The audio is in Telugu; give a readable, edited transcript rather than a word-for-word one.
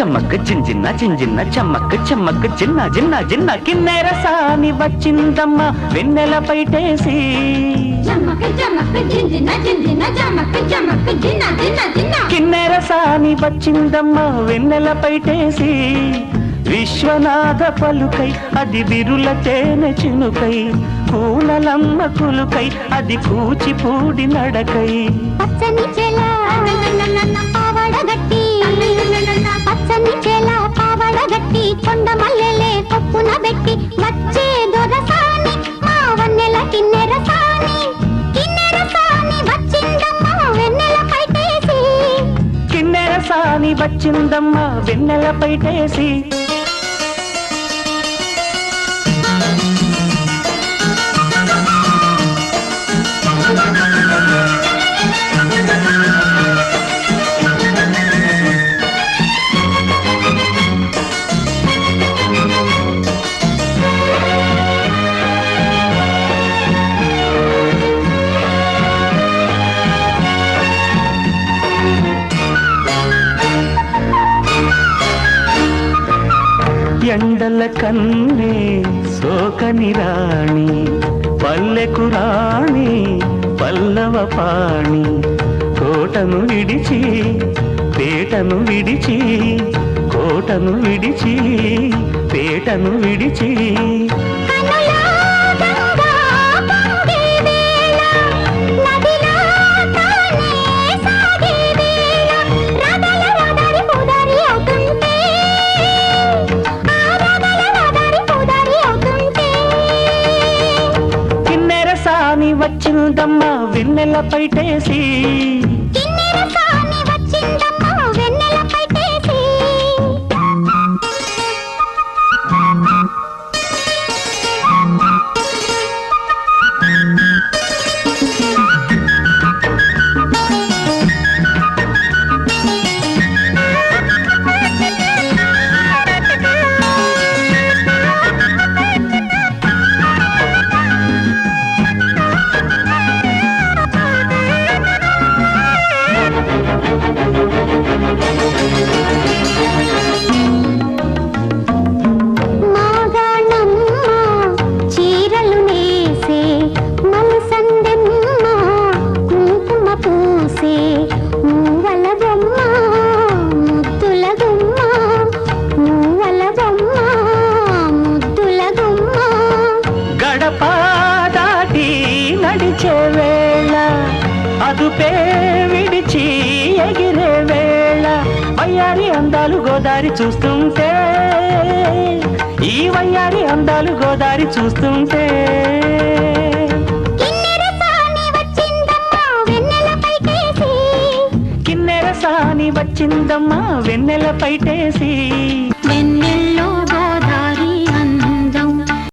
చెమ్మక్క జింజిన్న జింజిన్న చెమ్మక్క చెమ్మక్క జిన్న జిన్న జిన్న కిన్నెర సాని వచ్చిందమ్మ వెన్నెల పైటేసి కిన్నెర సాని వచ్చిందమ్మ వెన్నెల పైటేసి విశ్వనాథ పలుకై అది బిరుల తేనె చినుకై పూలలమ్మ కులుకై అది కూచిపూడి నడకై పచ్చని చెల పావడగట్టి పచ్చని చెల పావడగట్టి కొండ మల్లెలే కొప్పున పెట్టి వచ్చే దొరసాని మా వన్నెల కిన్నెర సాని వచ్చిందమ్మ వెన్నెల పైటేసి కిన్నెర సాని వచ్చిందమ్మ వెన్నెల పైటేసి ఎండల కన్నే సోకని రాణి పల్లెకు రాణి పల్లవ పాణి కోటను విడిచి పేటను విడిచి కోటను విడిచి పేటను విడిచి వచ్చిందమ్మ వెన్నెల పైటేసి గడపాదాటి నడిచే వేళ అదుపే విడిచి ఎగిరే వేళ వయ్యారి అందాలు గోదారి చూస్తుంటే ఈ వయ్యారి అందాలు గోదారి చూస్తుంటే కిన్నెర సాని వచ్చిందమ్మ వెన్నెల పైటేసి